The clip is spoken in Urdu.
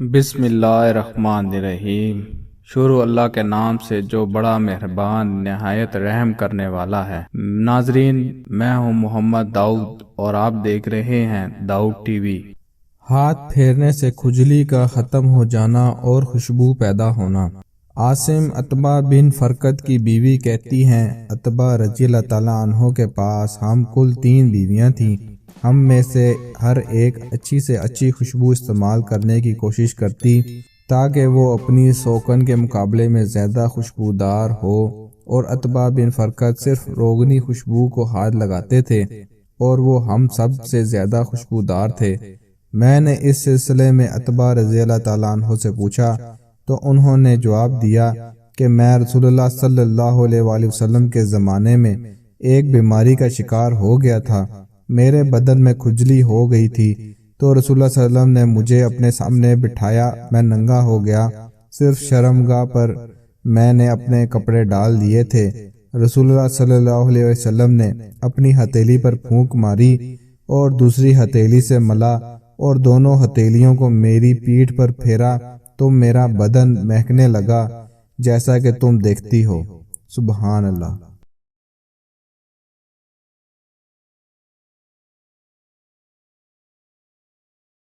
بسم اللہ الرحمن الرحیم۔ شروع اللہ کے نام سے جو بڑا مہربان نہایت رحم کرنے والا ہے۔ ناظرین، میں ہوں محمد داؤد اور آپ دیکھ رہے ہیں داؤد ٹی وی۔ ہاتھ پھیرنے سے کھجلی کا ختم ہو جانا اور خوشبو پیدا ہونا۔ عاصم عتبہ بن فرقد کی بیوی کہتی ہیں، عتبہ رضی اللہ تعالیٰ عنہ کے پاس ہم کل 3 بیویاں تھیں۔ ہم میں سے ہر ایک اچھی سے اچھی خوشبو استعمال کرنے کی کوشش کرتی تاکہ وہ اپنی سوکن کے مقابلے میں زیادہ خوشبودار ہو، اور عتبہ بن فرقد صرف روغنی خوشبو کو ہاتھ لگاتے تھے اور وہ ہم سب سے زیادہ خوشبودار تھے۔ میں نے اس سلسلے میں عتبہ رضی اللہ تعالیٰ عنہ سے پوچھا تو انہوں نے جواب دیا کہ میں رسول اللہ صلی اللہ علیہ وآلہ وسلم کے زمانے میں ایک بیماری کا شکار ہو گیا تھا۔ میرے بدن میں کھجلی ہو گئی تھی تو رسول اللہ صلی اللہ علیہ وسلم نے مجھے اپنے سامنے بٹھایا، میں ننگا ہو گیا، صرف شرمگاہ پر میں نے اپنے کپڑے ڈال لیے تھے۔ رسول اللہ صلی اللہ علیہ وسلم نے اپنی ہتھیلی پر پھونک ماری اور دوسری ہتھیلی سے ملا اور دونوں ہتھیلیوں کو میری پیٹھ پر پھیرا تو میرا بدن مہکنے لگا جیسا کہ تم دیکھتی ہو۔ سبحان اللہ۔